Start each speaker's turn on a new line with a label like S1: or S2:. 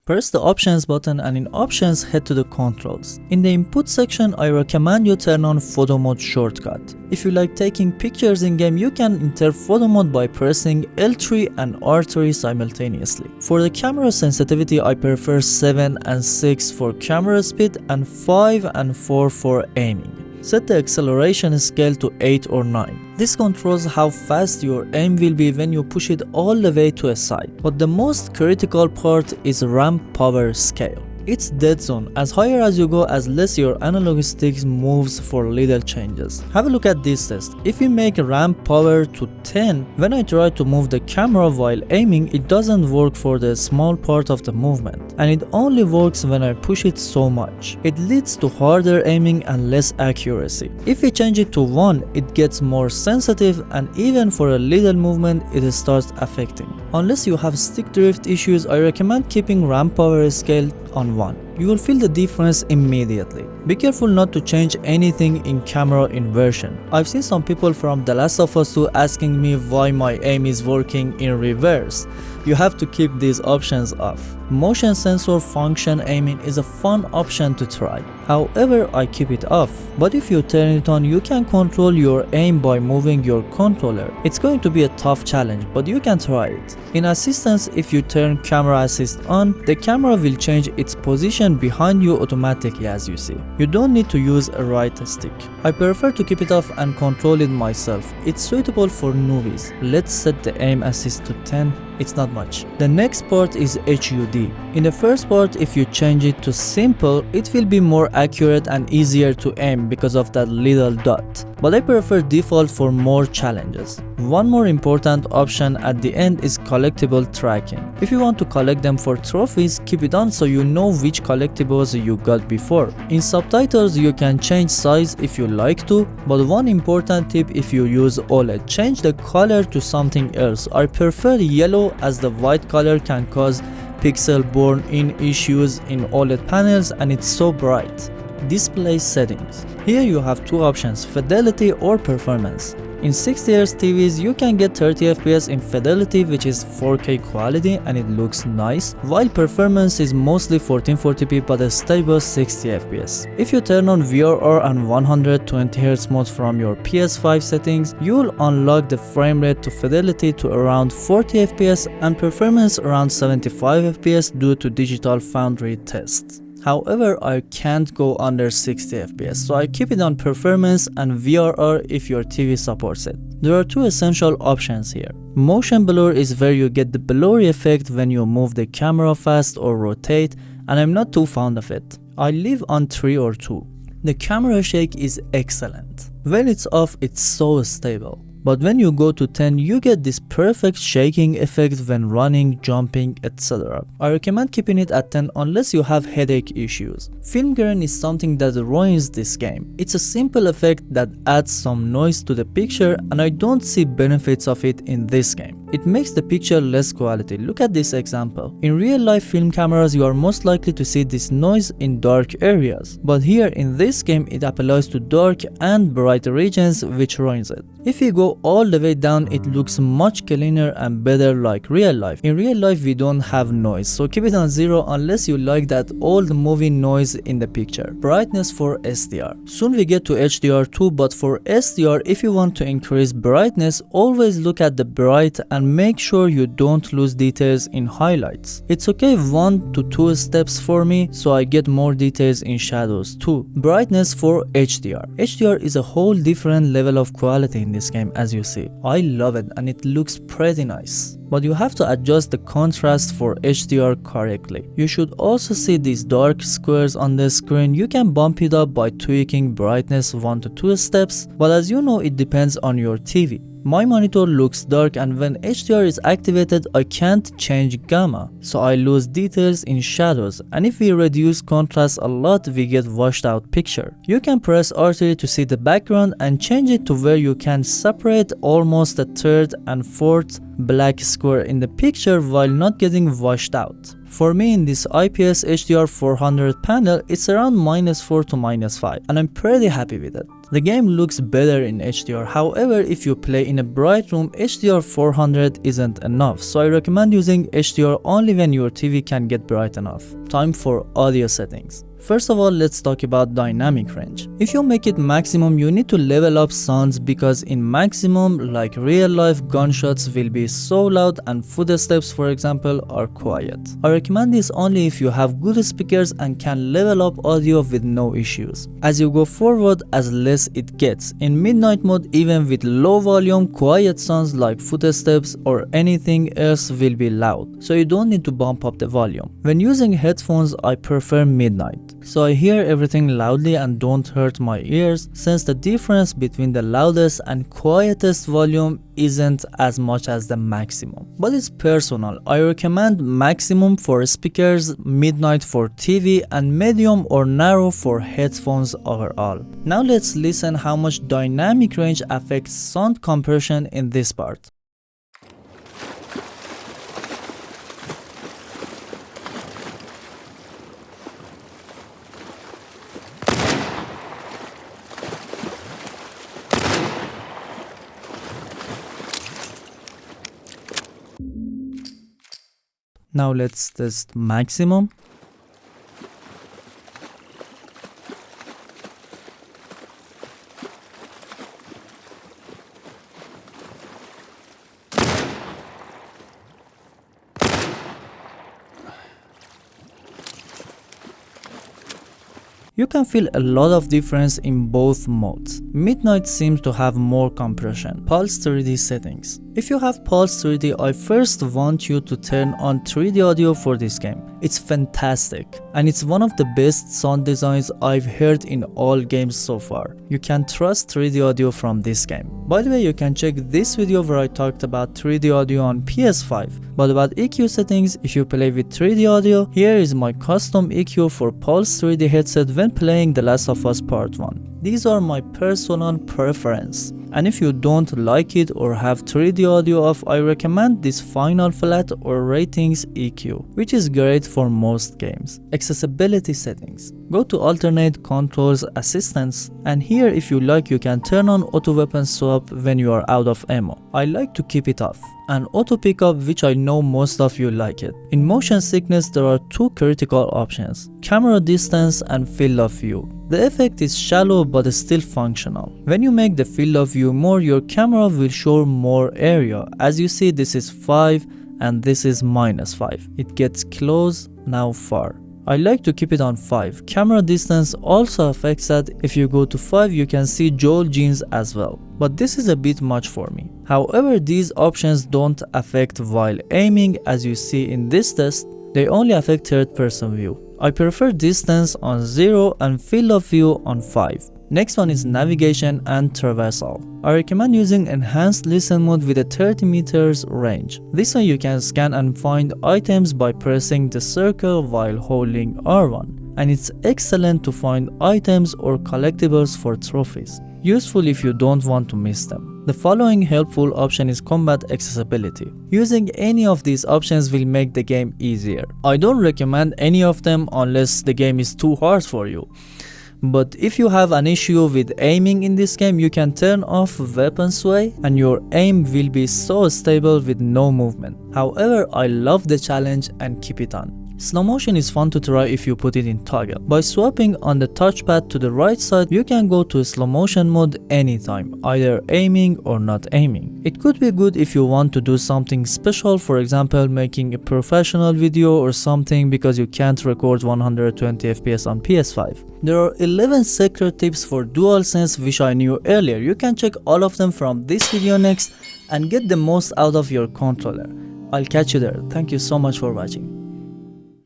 S1: Press the options button and in options head to the controls. In the input section, I recommend you turn on photo mode shortcut. If you like taking pictures in game, you can enter photo mode by pressing L3 and R3 simultaneously. For the camera sensitivity, I prefer 7 and 6 for camera speed and 5 and 4 for aiming. Set the acceleration scale to 8 or 9. This controls how fast your aim will be when you push it all the way to a side. But the most critical part is ramp power scale. It's dead zone. As higher as you go, as less your analog stick moves for little changes. Have a look at this test. If you make ramp power to 10, when I try to move the camera while aiming, it doesn't work for the small part of the movement. And it only works when I push it so much. It leads to harder aiming and less accuracy. If we change it to 1, it gets more sensitive and even for a little movement, it starts affecting. Unless you have stick drift issues, I recommend keeping ramp power scale on 1. You will feel the difference immediately. Be careful not to change anything in camera inversion. I've seen some people from The Last of Us 2 asking me why my aim is working in reverse. You have to keep these options off. Motion sensor function aiming is a fun option to try. However, I keep it off. But if you turn it on, you can control your aim by moving your controller. It's going to be a tough challenge, but you can try it. In assistance, if you turn camera assist on, the camera will change its position behind you automatically, as you see. You don't need to use a right stick. I prefer to keep it off and control it myself. It's suitable for newbies. Let's set the aim assist to 10. It's not much. The next part is HUD. In the first part, if you change it to simple, it will be more accurate and easier to aim because of that little dot. But I prefer default for more challenges. One more important option at the end is collectible tracking. If you want to collect them for trophies, keep it on so you know which collectibles you got before. In subtitles, you can change size if you like to, but one important tip if you use OLED, change the color to something else. I prefer yellow as the white color can cause pixel born-in issues in OLED panels and it's so bright. Display settings. Here you have two options, fidelity or performance. In 60Hz TVs, you can get 30 FPS in fidelity, which is 4K quality and it looks nice, while performance is mostly 1440p but a stable 60 FPS. If you turn on VRR and 120Hz mode from your PS5 settings, you'll unlock the frame rate to fidelity to around 40 FPS and performance around 75 FPS due to Digital Foundry tests. However, I can't go under 60 FPS, so I keep it on performance and VRR if your TV supports it. There are two essential options here. Motion blur is where you get the blurry effect when you move the camera fast or rotate, and I'm not too fond of it. I leave on 3 or 2. The camera shake is excellent. When it's off, it's so stable. But when you go to 10, you get this perfect shaking effect when running, jumping, etc. I recommend keeping it at 10 unless you have headache issues. Film grain is something that ruins this game. It's a simple effect that adds some noise to the picture and I don't see benefits of it in this game. It makes the picture less quality. Look at this example. In real life film cameras, you are most likely to see this noise in dark areas. But here in this game, it applies to dark and bright regions, which ruins it. If you go all the way down, it looks much cleaner and better like real life. In real life, we don't have noise, so keep it on 0 unless you like that old movie noise in the picture. Brightness for SDR. Soon we get to HDR2, but for SDR, if you want to increase brightness, always look at the bright and make sure you don't lose details in highlights. It's okay 1 to 2 steps for me, so I get more details in shadows too. Brightness for HDR. HDR is a whole different level of quality in this game, as you see. I love it and it looks pretty nice. But you have to adjust the contrast for HDR correctly. You should also see these dark squares on the screen. You can bump it up by tweaking brightness 1 to 2 steps, but as you know, it depends on your TV. My monitor looks dark and when HDR is activated, I can't change gamma, so I lose details in shadows, and if we reduce contrast a lot, we get washed out picture. You can press R3 to see the background and change it to where you can separate almost a third and fourth black square in the picture while not getting washed out. For me, in this IPS HDR 400 panel, it's around -4 to -5 and I'm pretty happy with it. The game looks better in HDR. However, if you play in a bright room, HDR 400 isn't enough, so I recommend using HDR only when your TV can get bright enough. Time for audio settings. First of all, let's talk about dynamic range. If you make it maximum, you need to level up sounds because in maximum, like real life gunshots will be so loud and footsteps, for example, are quiet. I recommend this only if you have good speakers and can level up audio with no issues. As you go forward, as less it gets. In midnight mode, even with low volume, quiet sounds like footsteps or anything else will be loud, so you don't need to bump up the volume. When using headphones, I prefer midnight, so I hear everything loudly and don't hurt my ears, since the difference between the loudest and quietest volume isn't as much as the maximum. But it's personal. I recommend maximum for speakers, midnight for TV, and medium or narrow for headphones overall. Now let's listen how much dynamic range affects sound compression in this part. Now let's test maximum. You can feel a lot of difference in both modes. Midnight seems to have more compression. Pulse 3D settings. If you have Pulse 3D, I first want you to turn on 3D audio for this game. It's fantastic, and it's one of the best sound designs I've heard in all games so far. You can trust 3D audio from this game. By the way, you can check this video where I talked about 3D audio on PS5. But about EQ settings, if you play with 3D audio, here is my custom EQ for Pulse 3D headset when playing The Last of Us Part 1. These are my personal preference, and if you don't like it or have 3D audio off, I recommend this Final Flat or Ratings EQ, which is great for most games. Accessibility settings. Go to Alternate Controls Assistance, and here if you like you can turn on Auto Weapon Swap when you are out of ammo. I like to keep it off. And Auto Pickup, which I know most of you like it. In motion sickness there are two critical options: camera distance and field of view. The effect is shallow but still functional. When you make the field of view more, your camera will show more area. As you see, this is 5 and this is -5. It gets close, now far. I like to keep it on 5. Camera distance also affects that. If you go to 5, you can see Joel jeans as well. But this is a bit much for me. However, these options don't affect while aiming. As you see in this test, they only affect third-person view. I prefer distance on 0 and field of view on 5. Next one is navigation and traversal. I recommend using enhanced listen mode with a 30 meters range. This way you can scan and find items by pressing the circle while holding R1. And it's excellent to find items or collectibles for trophies. Useful if you don't want to miss them. The following helpful option is combat accessibility. Using any of these options will make the game easier. I don't recommend any of them unless the game is too hard for you. But if you have an issue with aiming in this game, you can turn off weapon sway and your aim will be so stable with no movement. However, I love the challenge and keep it on. Slow motion is fun to try if you put it in toggle. By swapping on the touchpad to the right side, you can go to slow motion mode anytime, either aiming or not aiming. It could be good if you want to do something special, for example making a professional video or something because you can't record 120 FPS on PS5. There are 11 secret tips for DualSense which I knew earlier. You can check all of them from this video next and get the most out of your controller. I'll catch you there. Thank you so much for watching.